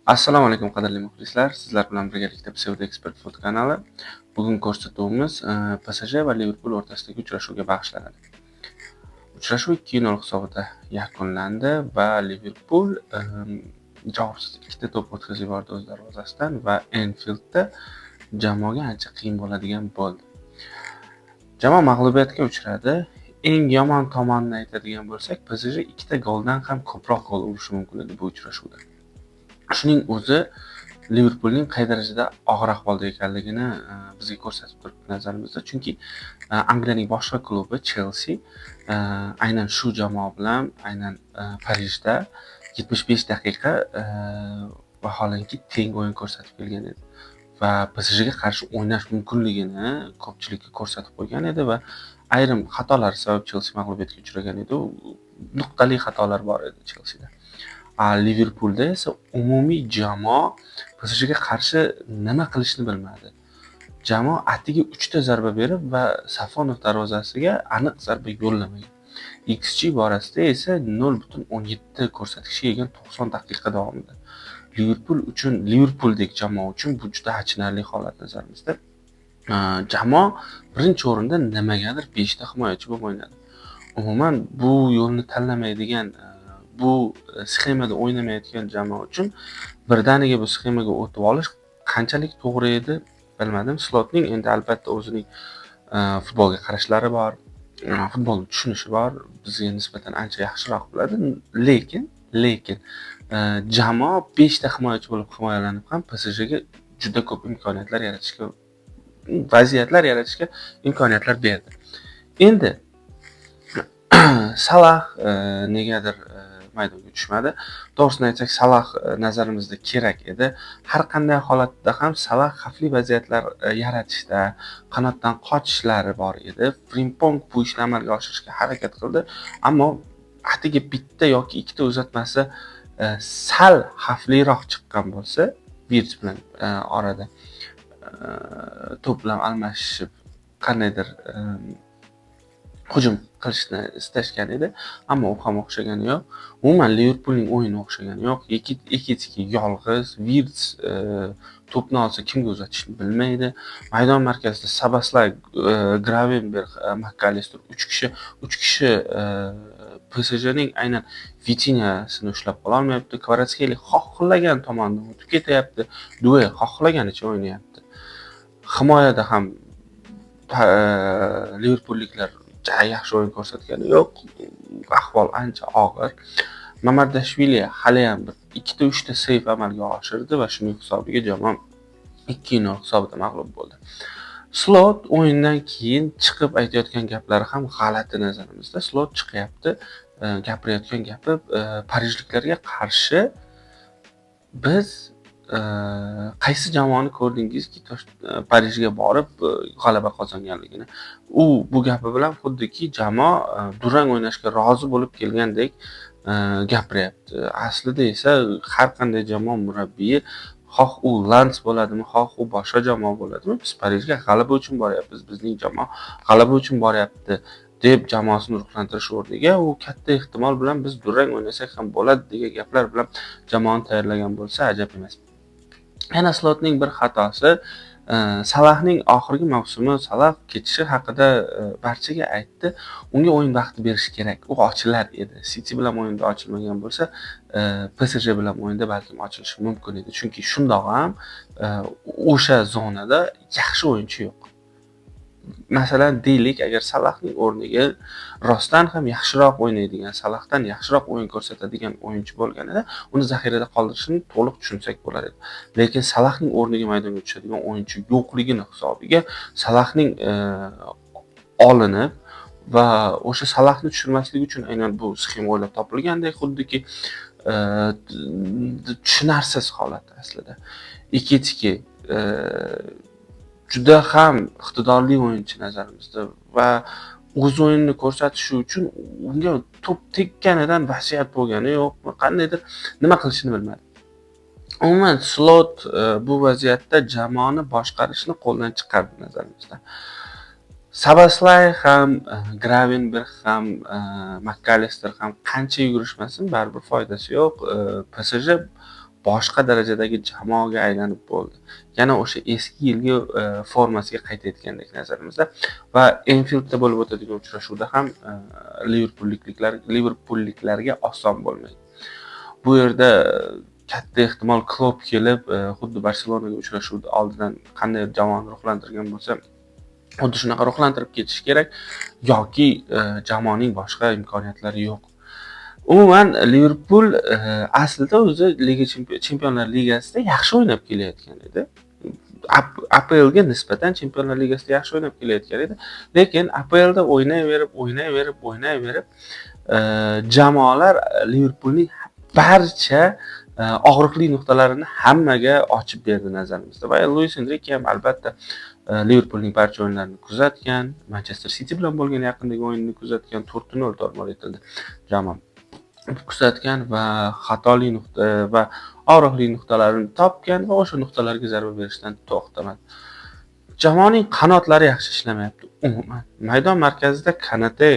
Assalomu alaykum qadrli muxlislar. Sizlar bilan birgalikda Pseudo Expert Food kanali. Bugun ko'rsatuvimiz PSG va Liverpool o'rtasidagi uchrashuvga bag'ishlanadi. Uchrashuv 2-0 hisobida yakunlandi va Liverpool javobsiz ikkita to'p o'tkazib yubordi o'z darvozasidan va Anfieldda jamoaga ancha qiyin bo'ladigan bo'ldi. Jamoa mag'lubiyatga uchradi. Eng yomon tomonini aytadigan bo'lsak, PSG ikkita goldan ham ko'proq gol urishi mumkin edi bu uchrashuvda. Shuning o'zi Liverpoolning qay darajada og'ir ahvolda ekanligini bizga ko'rsatib turibdi nazarimizda. Chunki Angliyaning boshqa klubi Chelsea aynan shu jamoa bilan aynan Parijda 75 daqiqa vaholanki teng o'yin ko'rsatib kelgan edi va PSJga qarshi o'ynash mumkinligini ko'pchilikka ko'rsatib qo'ygan edi va ayrim xatolar sabab Chelsea mag'lubiyatga uchragan edi. Nuqtali xatolar bor edi Chelseada. Liverpoolda esa umumiy jamoa PSJga qarshi nima qilishni bilmadi. Jamoa atiga 3 ta zarba berib va Safonov darvozasiga aniq zarba yo'llamagan. XG borasida esa 0.17 ko'rsatkichga egan 90 daqiqa davomida. Liverpooldek jamoa uchun bu juda achinarli holat nazarimizda. Jamoa birinchi o'rinda nimagadir 5 ta himoyachi bo'lib o'ynadi. Umuman bu yo'lni tanlamaydigan bu sxemada o'ynamayotgan jamoa uchun birdaniga bu sxemaga o'tib olish qanchalik to'g'ri edi bilmadim. Slotning endi albatta o'zining futbolga qarashlari bor, futbolni tushunishi bor, bizga nisbatan ancha yaxshiroq biladi, lekin jamoa 5 ta himoyachi bo'lib himoyalanib ham PSJga juda ko'p imkoniyatlar yaratishga, vaziyatlar yaratishga imkoniyatlar berdi. Endi Salah negadir maydonga tushmadi. To'g'risini aytsak, Salah nazarimizda kerak edi. Har qanday holatda ham Salah xavfli vaziyatlar yaratishda, qanotdan qochishlari bor edi. Frimpong bu ishni amalga oshirishga harakat qildi, ammo atiga bitta yoki ikkita uzatmasi sal xavfliroq chiqqan bo'lsa, Virts bilan orada to'p bilan almashib qandaydir hujum qilishni istashgan edi, ammo u ham o'xshagani yo'q. Umuman Liverpoolning o'yini o'xshagani yo'q. Ikki yolg'iz, Virts to'pni olsa kimga uzatishni bilmaydi. Maydon markazida Szoboszlay, Gravenberch, McAllister 3 kishi PSJning aynan Vitinhasini ushlab qola olmayapti. Kvaratskhelia xohlagan tomondan o'tib ketyapti. Due xohlaganicha o'ynayapti. Himoyada ham Liverpoolliklar yaxshi o'yin ko'rsatgani yo'q. Ahvol ancha og'ir. Mamardashvili hali ham 2-3 ta seyf amalga oshirdi va shuning hisobiga jamoa 2-0 hisobida mag'lub bo'ldi. Slot o'yindan keyin chiqib aytayotgan gaplari ham g'alati nazarimizda. Slot chiqyapti, gapirayotgan gapi parijliklarga qarshi biz qaysi jamoani ko'rdingizki Parijga borib g'alaba qozonganligini. Bu gapi bilan xuddiki jamoa durang o'ynashga rozi bo'lib kelgandek gapiryapti. Aslida esa har qanday jamoa murabbiyi, xoh u Lans bo'ladimi, xoh u boshqa jamoa bo'ladimi, biz Parijga g'alaba uchun boryapmiz, bizning jamoa g'alaba uchun boryapti deb jamoasini ruhlantirish o'rniga u katta ehtimol bilan biz durang o'ynasak ham bo'ladi degan gaplar bilan jamoani tayyorlagan bo'lsa ajab emas. Yana Slotning bir xatosi, Salahning oxirgi mavsumi, Salah ketishi haqida barchaga aytdi. Unga o'yin vaqti berish kerak. U ochilar edi. City bilan o'yinda ochilmagan bo'lsa, PSG bilan o'yinda balkim ochilishi mumkin edi. Chunki shundoq ham o'sha zonada yaxshi o'yinchi yo'q. Masalan, deylik, agar Salahning o'rniga rostdan ham yaxshiroq o'ynaydigan, Salahdan yaxshiroq o'yin ko'rsatadigan o'yinchi bo'lganida, uni zaxirada qoldirishini to'liq tushunsak bo'lar edi. Lekin Salahning o'rniga maydonga tushadigan o'yinchi yo'qligini hisobiga Salahning olinib va o'sha Salahni tushirmaslik uchun aynan bu sxema o'ylab topilgandek, xuddiki tushunarsiz holat aslida. Ikitiki juda ham iqtidorli o'yinchi nazarimizda va o'z o'yinini ko'rsatishi uchun unga to'p tekganidan vasiyat bo'lgani yo'q, qandaydir nima qilishini bilmadi. Umuman Slot bu vaziyatda jamoani boshqarishni qo'ldan chiqardi nazarimizda. Szoboszlay ham, Gravenberch ham, McAllister ham qancha yugurishmasin, baribir foydasi yo'q. PSG boshqa darajadagi jamoaga aylanib bo'ldi. Yana o'sha eski yilgi formasiga qaytayotgandek nazarimizda va Enfieldda bo'lib o'tadigan uchrashuvda ham liverpulliklarga oson bo'lmaydi. Bu yerda katta ehtimol Klopp kelib, xuddi Barselonaga uchrashuvni oldidan qanday jamoani ruhlantirgan bo'lsa, xuddi shunaqa ruhlantirib ketish kerak yoki jamoaning boshqa imkoniyatlari yo'q. Umuman Liverpul aslida o'zi Chempionlar Ligasida yaxshi o'ynab kelayotgan edi. APLga nisbatan Chempionlar Ligasida yaxshi o'ynab kelayotgan edi, lekin APLda o'ynayverib jamoalar Liverpulning barcha og'riqli nuqtalarini hammaga ochib berdi nazarimizda. Va Luis Enrique ham albatta Liverpulning barcha o'yinlarini kuzatgan, Manchester City bilan bo'lgan yaqindagi o'yinni kuzatgan, 4-0 tormor etildi jamoa. Kuzatgan va xatoli nuqta va og'riqli nuqtalarini topgan va o'sha nuqtalarga zarba berishdan to'xtamadi. Jamoaning qanotlari yaxshi ishlamayapti umuman. Maydon markazida Kanate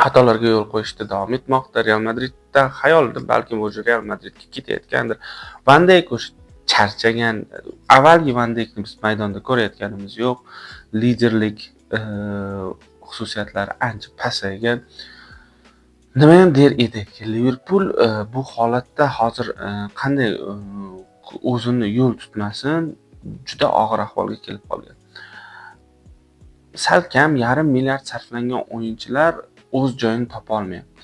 xatolarga yo'l qo'yishda davom etmoqda. Real Madridda xayolida balkim o'sha Real Madridga ketayotgandir. Van Dijk o'sha charchagan. Avvalgi Van Dijkni biz maydonda ko'rayotganimiz yo'q. Liderlik xususiyatlari ancha pasaygan. Nima ham der edik? Liverpul bu holatda hozir qanday o'zini yo'l tutmasin, juda og'ir ahvolga kelib qolgan. Salkam yarim milliard sarflangan o'yinchilar o'z joyini topa olmayapti.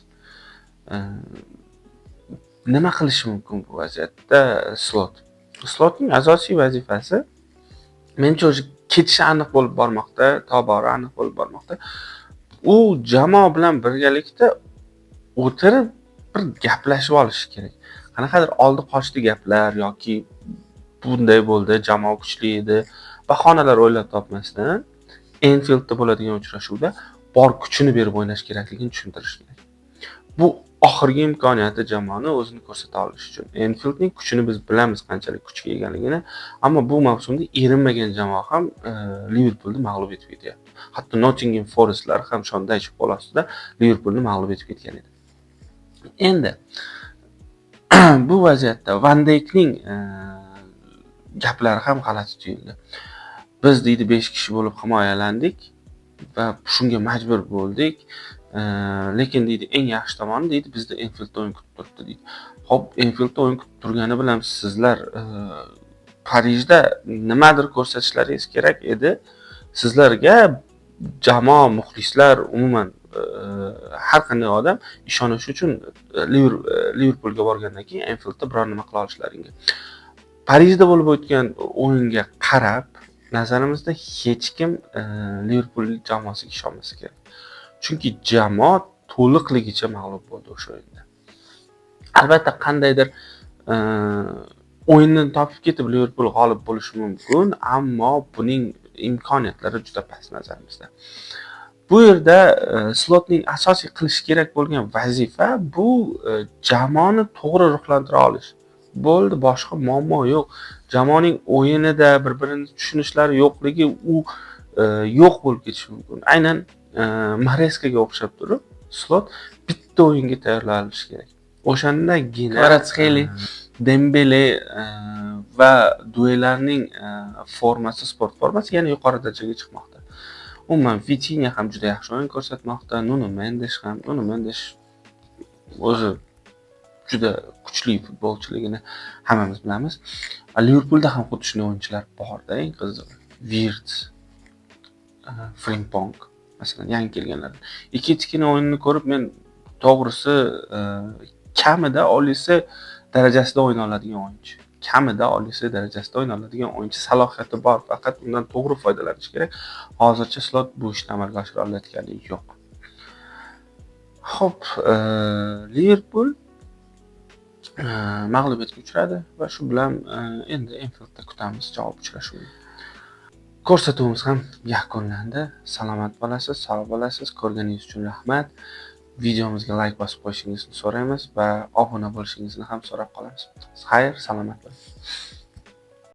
Nima qilish mumkin bu vaziyatda Slot? Slotning asosiy vazifasi menimcha o'sha ketishi aniq bo'lib bormoqda, tobora aniq bo'lib bormoqda. U jamoa bilan birgalikda o'tirib bir gaplashib olish kerak. Qanaqadir oldi qochdi gaplar yoki bunday bo'ldi, jamoa kuchli edi, bahonalar o'ylab topmasdan Enfieldda bo'ladigan uchrashuvda bor kuchini berib o'ynash kerakligini tushuntirish kerak. Bu oxirgi imkoniyati jamoani o'zini ko'rsata olish uchun. Enfieldning kuchini biz bilamiz qanchalik kuchga egaligini, ammo bu mavsumda erinmagan jamoa ham Liverpulni mag'lub etib ketyapti. Hatto Nottingham Forestlar ham shunday qo'l ostida Liverpulni mag'lub etib ketgan edi. Endi bu vaziyatda Van Dijkning gaplari ham g'alati tuyuldi. Biz deydi 5 kishi bo'lib himoyalandik va shunga majbur bo'ldik. Lekin deydi eng yaxshi tomoni deydi bizda Enfieldda o'yin kutib turibdi deydi. Xo'p, Enfieldda o'yin kutib turgani bilan sizlar Parijda nimadir ko'rsatishlaringiz kerak edi. Sizlarga jamoa, muxlislar, umuman har qanday odam ishonish uchun Liverpulga borgandan keyin Enfieldda biror nima qila olishlaringa. Parijda bo'lib o'tgan o'yinga qarab, nazarimizda hech kim Liverpul jamoasiga ishonmasa kerak. Chunki jamoa to'liqligicha mag'lub bo'ldi o'sha o'yinda. Albatta qandaydir o'yinni topib ketib Liverpul g'olib bo'lishi mumkin, ammo buning imkoniyatlari juda past nazarimizda. Bu yerda Slotning asosiy qilish kerak bo'lgan vazifa bu jamoani to'g'ri ruhlantira olish. Bo'ldi, boshqa muammo yo'q. Jamoaning o'yinida bir-birini tushunishlari yo'qligi u yo'q bo'lib ketishi mumkin. Aynan Mareskaga o'xshab turib, Slot bitta o'yinga tayyorlanishi kerak. O'shandagina Kvaratskhelia, Dembele va duellarning formasi, sport formasi yana yuqori darajaga chiqmoqda. Umuman Vitinha ham juda yaxshi o'yin ko'rsatmoqda, Nuno Mendes o'zi juda kuchli futbolchiligini hammamiz bilamiz. Liverpulda ham xuddi shunday o'yinchilar bor-da, eng qizig'i. Wirtz, Frimpong masalan yangi kelganlar. Ikki-ikkina o'yinni ko'rib men to'g'risi kamida Olise darajasida o'yna oladigan o'yinchi. Salohiyati bor, faqat undan to'g'ri foydalanish kerak. Hozircha Slot bu ishni amalga oshira olayotgani yo'q. Xo'p, Liverpul mag'lubiyatga uchradi va shu bilan endi Enfieldda kutamiz javob uchrashuvini. Ko'rsatuvimiz ham yakunlandi. Salomat bo'lasiz, sog' bo'lasiz. Ko'rganingiz uchun rahmat. Videomizga like bosib qo'yishingizni so'raymiz va obuna bo'lishingizni ham so'rab qolamiz. Xayr, salomat bo'ling.